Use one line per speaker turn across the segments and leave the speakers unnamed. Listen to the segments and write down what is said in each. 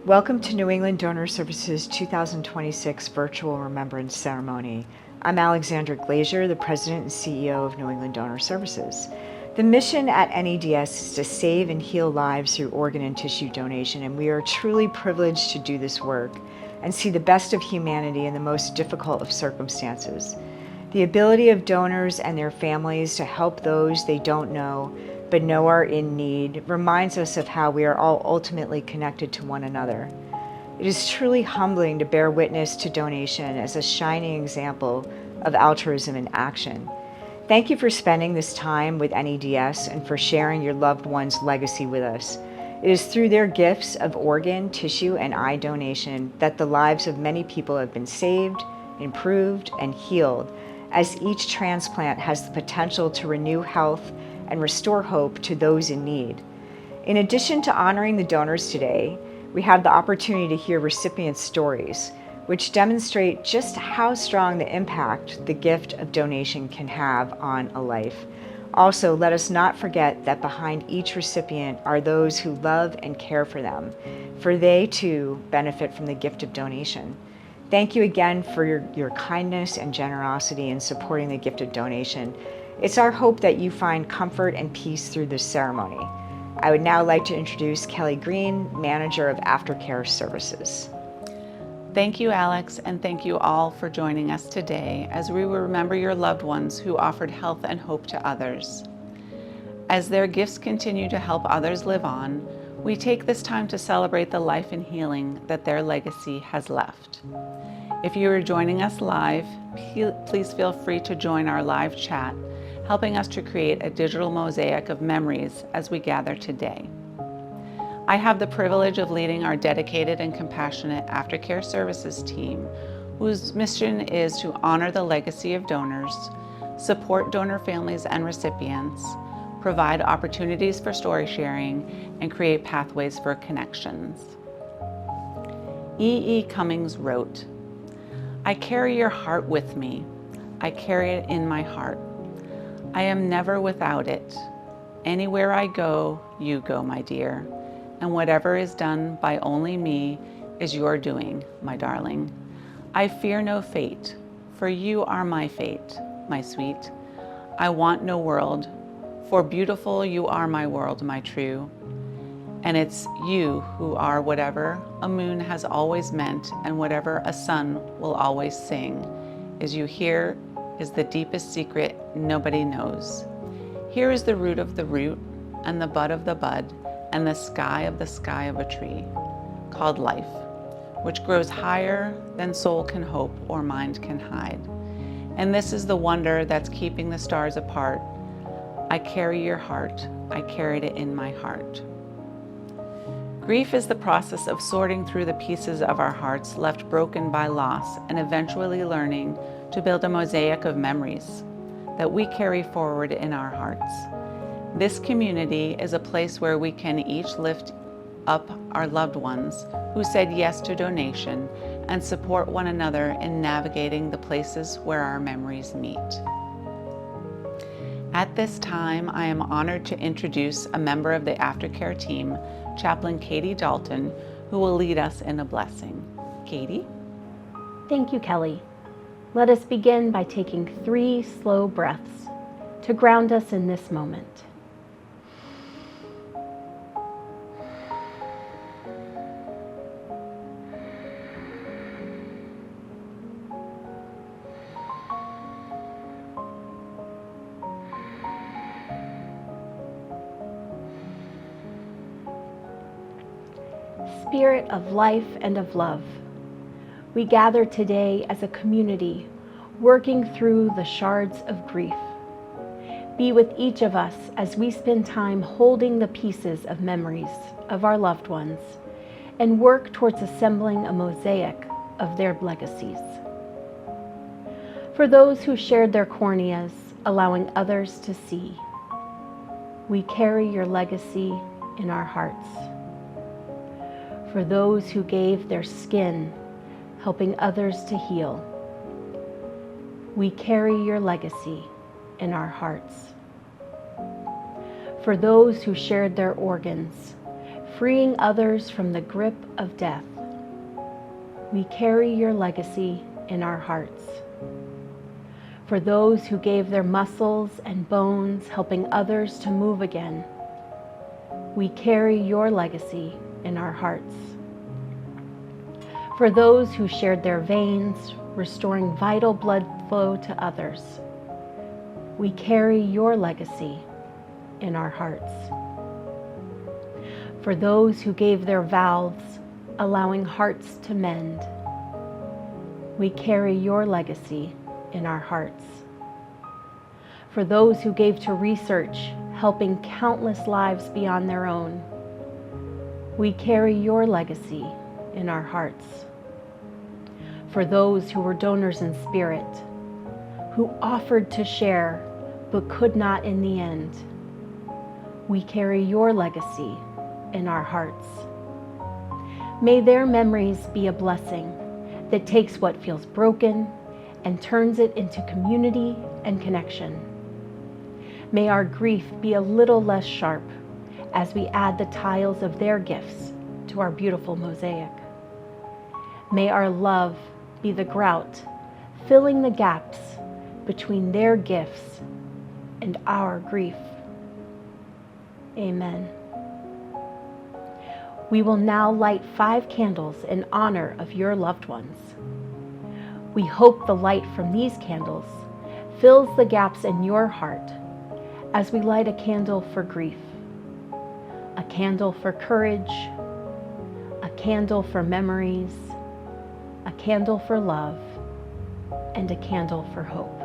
Welcome to New England Donor Services 2026 Virtual Remembrance Ceremony. I'm Alexandra Glazier, the President and CEO of New England Donor Services. The mission at NEDS is to save and heal lives through organ and tissue donation, and we are truly privileged to do this work and see the best of humanity in the most difficult of circumstances. The ability of donors and their families to help those they don't know but know are in need reminds us of how we are all ultimately connected to one another. It is truly humbling to bear witness to donation as a shining example of altruism in action. Thank you for spending this time with NEDS and for sharing your loved one's legacy with us. It is through their gifts of organ, tissue, and eye donation that the lives of many people have been saved, improved, and healed, as each transplant has the potential to renew health and restore hope to those in need. In addition to honoring the donors today, we have the opportunity to hear recipients' stories, which demonstrate just how strong the impact the gift of donation can have on a life. Also, let us not forget that behind each recipient are those who love and care for them, for they too benefit from the gift of donation. Thank you again for your kindness and generosity in supporting the gift of donation. It's our hope that you find comfort and peace through this ceremony. I would now like to introduce Kelly Green, Manager of Aftercare Services.
Thank you, Alex, and thank you all for joining us today as we will remember your loved ones who offered health and hope to others. As their gifts continue to help others live on, we take this time to celebrate the life and healing that their legacy has left. If you are joining us live, please feel free to join our live chat, helping us to create a digital mosaic of memories as we gather today. I have the privilege of leading our dedicated and compassionate aftercare services team, whose mission is to honor the legacy of donors, support donor families and recipients, provide opportunities for story sharing, and create pathways for connections. E. Cummings wrote, "I carry your heart with me. I carry it in my heart. I am never without it. Anywhere I go, you go, my dear. And whatever is done by only me is your doing, my darling. I fear no fate, for you are my fate, my sweet. I want no world, for beautiful you are my world, my true. And it's you who are whatever a moon has always meant and whatever a sun will always sing. As you hear is the deepest secret nobody knows. Here is the root of the root, and the bud of the bud, and the sky of a tree, called life, which grows higher than soul can hope or mind can hide. And this is the wonder that's keeping the stars apart. I carry your heart, I carried it in my heart." Grief is the process of sorting through the pieces of our hearts left broken by loss and eventually learning to build a mosaic of memories that we carry forward in our hearts. This community is a place where we can each lift up our loved ones who said yes to donation and support one another in navigating the places where our memories meet. At this time, I am honored to introduce a member of the aftercare team, Chaplain Katie Dalton, who will lead us in a blessing. Katie?
Thank you, Kelly. Let us begin by taking 3 slow breaths to ground us in this moment. Spirit of life and of love, we gather today as a community working through the shards of grief. Be with each of us as we spend time holding the pieces of memories of our loved ones and work towards assembling a mosaic of their legacies. For those who shared their corneas, allowing others to see, we carry your legacy in our hearts. For those who gave their skin, helping others to heal, we carry your legacy in our hearts. For those who shared their organs, freeing others from the grip of death. We carry your legacy in our hearts. For those who gave their muscles and bones helping others to move again, we carry your legacy in our hearts. For those who shared their veins, restoring vital blood flow to others, we carry your legacy in our hearts. For those who gave their valves, allowing hearts to mend, we carry your legacy in our hearts. For those who gave to research, helping countless lives beyond their own, we carry your legacy in our hearts. For those who were donors in spirit, who offered to share but could not in the end, we carry your legacy in our hearts. May their memories be a blessing that takes what feels broken and turns it into community and connection. May our grief be a little less sharp as we add the tiles of their gifts to our beautiful mosaic. May our love be the grout, filling the gaps between their gifts and our grief. Amen. We will now light 5 candles in honor of your loved ones. We hope the light from these candles fills the gaps in your heart as we light a candle for grief, a candle for courage, a candle for memories, a candle for love, and a candle for hope.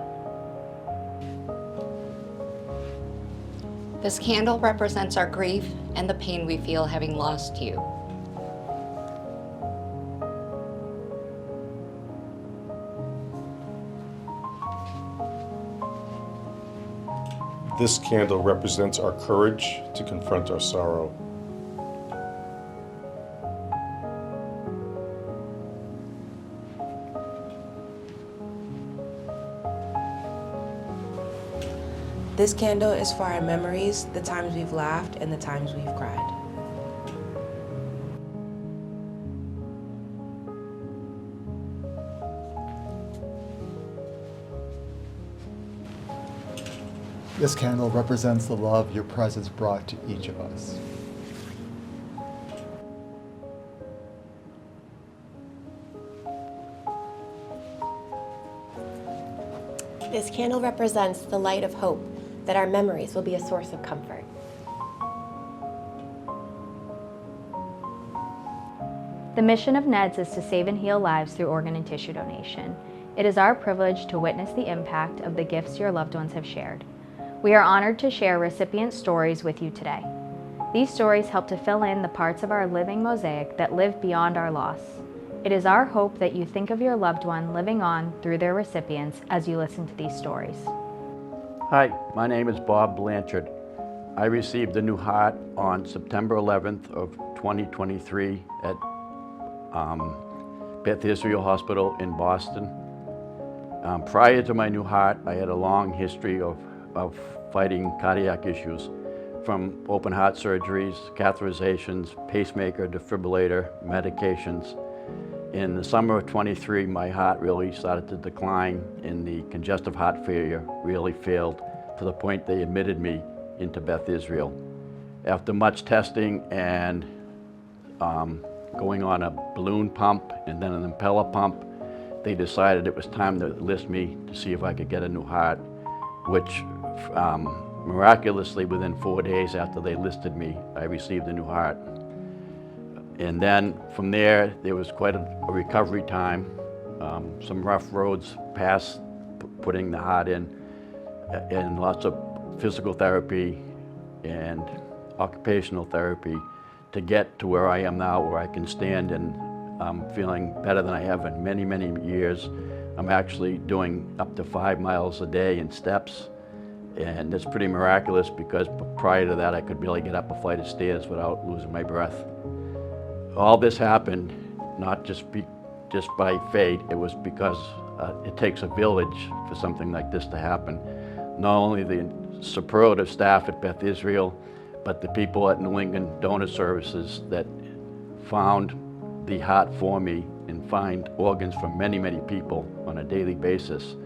This candle represents our grief and the pain we feel having lost you.
This candle represents our courage to confront our sorrow.
This candle is for our memories, the times we've laughed and the times we've cried.
This candle represents the love your presence brought to each of us.
This candle represents the light of hope, that our memories will be a source of comfort.
The mission of NEDS is to save and heal lives through organ and tissue donation. It is our privilege to witness the impact of the gifts your loved ones have shared. We are honored to share recipient stories with you today. These stories help to fill in the parts of our living mosaic that live beyond our loss. It is our hope that you think of your loved one living on through their recipients as you listen to these stories.
Hi, my name is Bob Blanchard. I received a new heart on September 11th of 2023 at Beth Israel Hospital in Boston. Prior to my new heart, I had a long history of fighting cardiac issues, from open heart surgeries, catheterizations, pacemaker, defibrillator, medications. In the summer of 23, my heart really started to decline and the congestive heart failure really failed to the point they admitted me into Beth Israel. After much testing and going on a balloon pump and then an impeller pump, they decided it was time to enlist me to see if I could get a new heart, which miraculously within 4 days after they listed me, I received a new heart. And then from there was quite a recovery time, some rough roads past putting the heart in, and lots of physical therapy and occupational therapy to get to where I am now, where I can stand and I'm feeling better than I have in many, many years. I'm actually doing up to 5 miles a day in steps, and it's pretty miraculous because prior to that I could barely get up a flight of stairs without losing my breath. All this happened not just by fate, it was because it takes a village for something like this to happen. Not only the superlative staff at Beth Israel, but the people at New England Donor Services that found the heart for me and find organs for many, many people on a daily basis.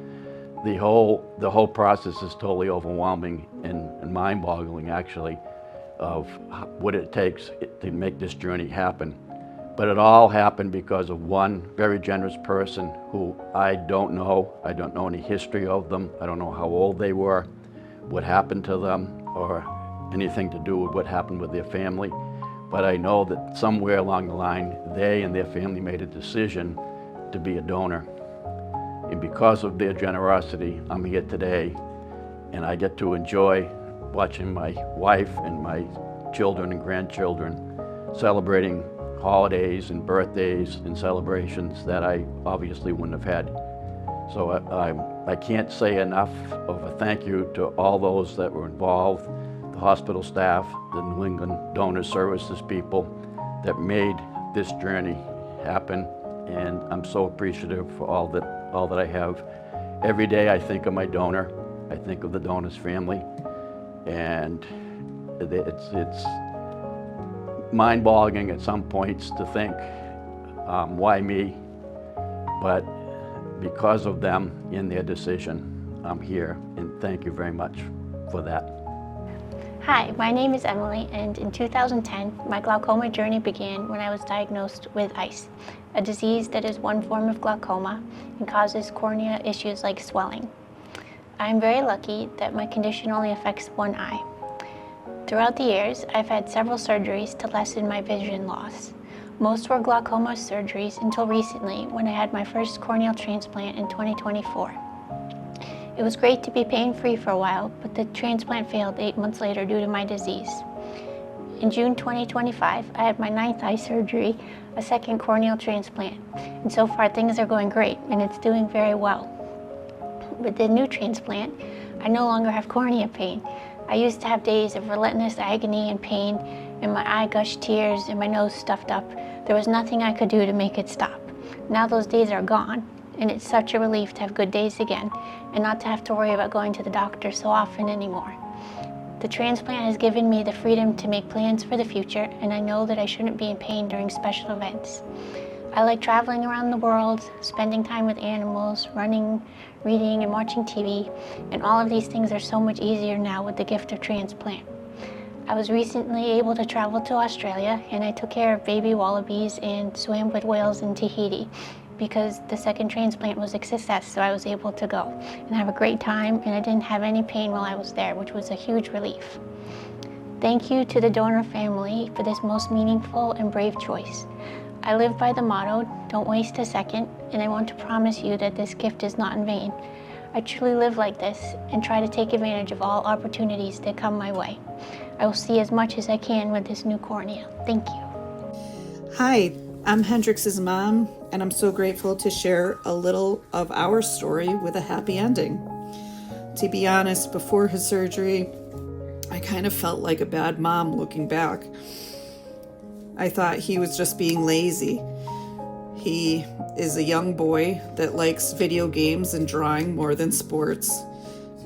The whole process is totally overwhelming and mind-boggling, actually, of what it takes to make this journey happen. But it all happened because of one very generous person who I don't know. I don't know any history of them. I don't know how old they were, what happened to them, or anything to do with what happened with their family. But I know that somewhere along the line, they and their family made a decision to be a donor. And because of their generosity, I'm here today, and I get to enjoy watching my wife and my children and grandchildren celebrating holidays and birthdays and celebrations that I obviously wouldn't have had. So I can't say enough of a thank you to all those that were involved, the hospital staff, the New England Donor Services people that made this journey happen. And I'm so appreciative for all that I have. Every day I think of my donor, I think of the donor's family, and it's mind-boggling at some points to think, why me? But because of them in their decision, I'm here, and thank you very much for that.
Hi, my name is Emily, and in 2010, my glaucoma journey began when I was diagnosed with ICE, a disease that is one form of glaucoma and causes cornea issues like swelling. I'm very lucky that my condition only affects one eye. Throughout the years, I've had several surgeries to lessen my vision loss. Most were glaucoma surgeries until recently when I had my first corneal transplant in 2024. It was great to be pain-free for a while, but the transplant failed 8 months later due to my disease. In June 2025, I had my 9th eye surgery, a second corneal transplant, and so far things are going great and it's doing very well. With the new transplant, I no longer have cornea pain. I used to have days of relentless agony and pain, and my eye gushed tears and my nose stuffed up. There was nothing I could do to make it stop. Now those days are gone, and it's such a relief to have good days again and not to have to worry about going to the doctor so often anymore. The transplant has given me the freedom to make plans for the future, and I know that I shouldn't be in pain during special events. I like traveling around the world, spending time with animals, running, reading, and watching TV, and all of these things are so much easier now with the gift of transplant. I was recently able to travel to Australia, and I took care of baby wallabies and swam with whales in Tahiti because the second transplant was a success, so I was able to go and have a great time, and I didn't have any pain while I was there, which was a huge relief. Thank you to the donor family for this most meaningful and brave choice. I live by the motto, don't waste a second, and I want to promise you that this gift is not in vain. I truly live like this and try to take advantage of all opportunities that come my way. I will see as much as I can with this new cornea. Thank you.
Hi, I'm Hendrix's mom, and I'm so grateful to share a little of our story with a happy ending. To be honest, before his surgery, I kind of felt like a bad mom looking back. I thought he was just being lazy. He is a young boy that likes video games and drawing more than sports.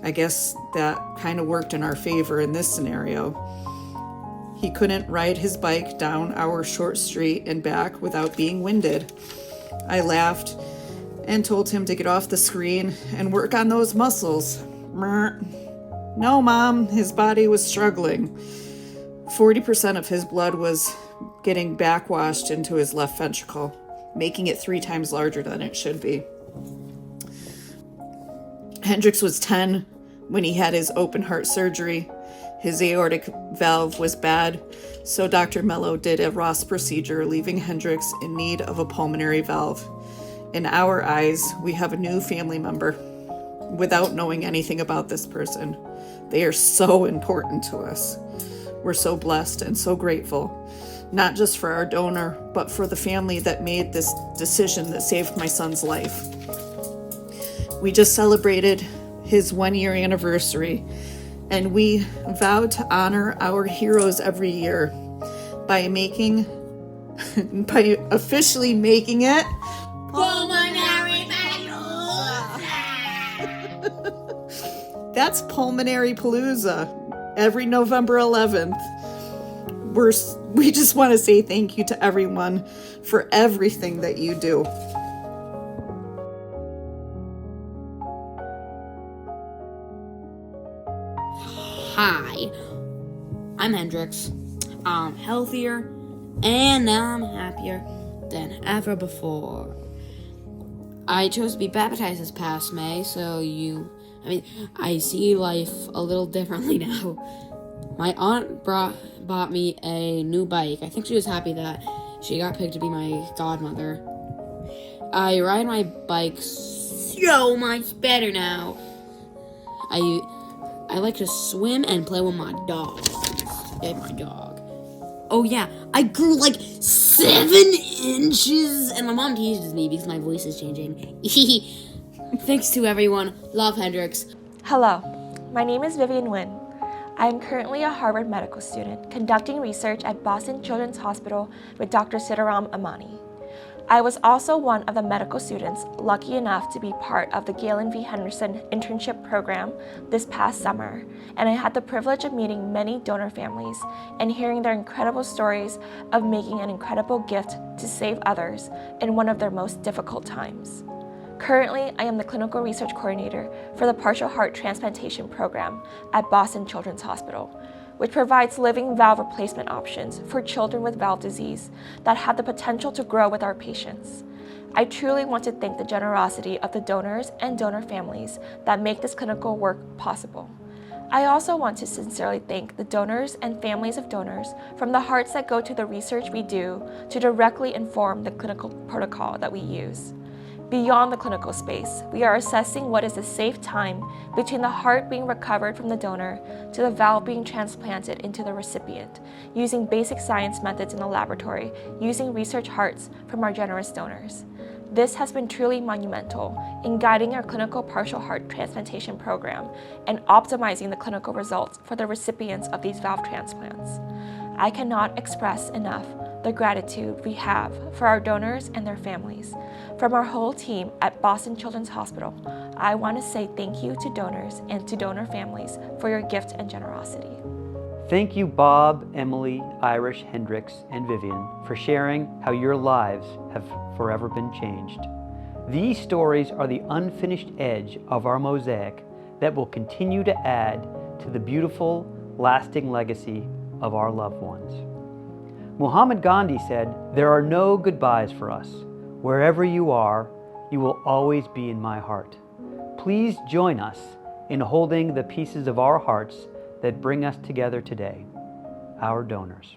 I guess that kind of worked in our favor in this scenario. He couldn't ride his bike down our short street and back without being winded. I laughed and told him to get off the screen and work on those muscles. No, Mom, his body was struggling. 40% of his blood was getting backwashed into his left ventricle, making it 3 times larger than it should be. Hendrix was 10 when he had his open heart surgery. His aortic valve was bad, so Dr. Mello did a Ross procedure, leaving Hendrix in need of a pulmonary valve. In our eyes, we have a new family member without knowing anything about this person. They are so important to us. We're so blessed and so grateful, not just for our donor, but for the family that made this decision that saved my son's life. We just celebrated his 1-year anniversary, and we vowed to honor our heroes every year by officially making it Pulmonary Palooza. That's Pulmonary Palooza every November 11th. we just want to say thank you to everyone for everything that you do.
Hi, I'm Hendrix. I'm healthier and now I'm happier than ever before. I chose to be baptized this past May, so I see life a little differently now. My aunt bought me a new bike. I think she was happy that she got picked to be my godmother. I ride my bike so much better now. I like to swim and play with my dog. Oh yeah, I grew like 7 inches, and my mom teases me because my voice is changing. Thanks to everyone. Love, Hendrix.
Hello, my name is Vivian Nguyen. I am currently a Harvard medical student conducting research at Boston Children's Hospital with Dr. Sitaram Amani. I was also one of the medical students lucky enough to be part of the Galen V. Henderson internship program this past summer, and I had the privilege of meeting many donor families and hearing their incredible stories of making an incredible gift to save others in one of their most difficult times. Currently, I am the clinical research coordinator for the partial heart transplantation program at Boston Children's Hospital, which provides living valve replacement options for children with valve disease that have the potential to grow with our patients. I truly want to thank the generosity of the donors and donor families that make this clinical work possible. I also want to sincerely thank the donors and families of donors from the hearts that go to the research we do to directly inform the clinical protocol that we use. Beyond the clinical space, we are assessing what is a safe time between the heart being recovered from the donor to the valve being transplanted into the recipient, using basic science methods in the laboratory, using research hearts from our generous donors. This has been truly monumental in guiding our clinical partial heart transplantation program and optimizing the clinical results for the recipients of these valve transplants. I cannot express enough the gratitude we have for our donors and their families. From our whole team at Boston Children's Hospital, I want to say thank you to donors and to donor families for your gift and generosity.
Thank you, Bob, Emily, Irish, Hendrix, and Vivian, for sharing how your lives have forever been changed. These stories are the unfinished edge of our mosaic that will continue to add to the beautiful, lasting legacy of our loved ones. Muhammad Gandhi said, "There are no goodbyes for us. Wherever you are, you will always be in my heart." Please join us in holding the pieces of our hearts that bring us together today, our donors.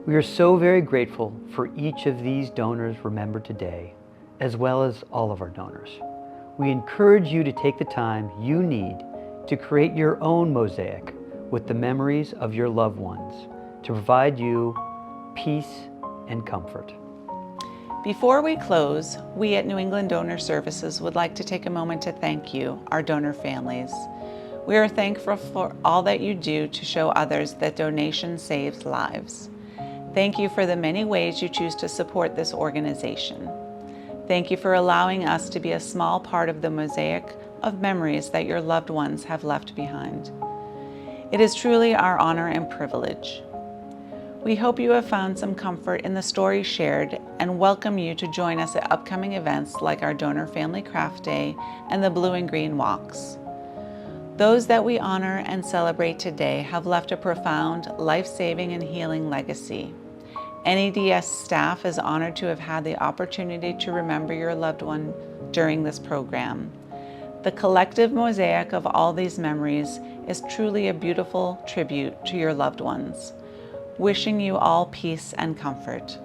We are so very grateful for each of these donors remembered today, as well as all of our donors. We encourage you to take the time you need to create your own mosaic with the memories of your loved ones to provide you peace and comfort.
Before we close, we at New England Donor Services would like to take a moment to thank you, our donor families. We are thankful for all that you do to show others that donation saves lives. Thank you for the many ways you choose to support this organization. Thank you for allowing us to be a small part of the mosaic of memories that your loved ones have left behind. It is truly our honor and privilege. We hope you have found some comfort in the stories shared and welcome you to join us at upcoming events like our Donor Family Craft Day and the Blue and Green Walks. Those that we honor and celebrate today have left a profound, life-saving and healing legacy. NEDS staff is honored to have had the opportunity to remember your loved one during this program. The collective mosaic of all these memories is truly a beautiful tribute to your loved ones. Wishing you all peace and comfort.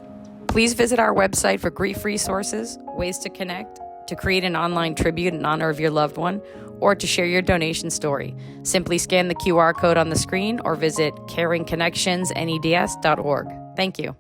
Please visit our website for grief resources, ways to connect, to create an online tribute in honor of your loved one, or to share your donation story. Simply scan the QR code on the screen or visit caringconnectionsneds.org. Thank you.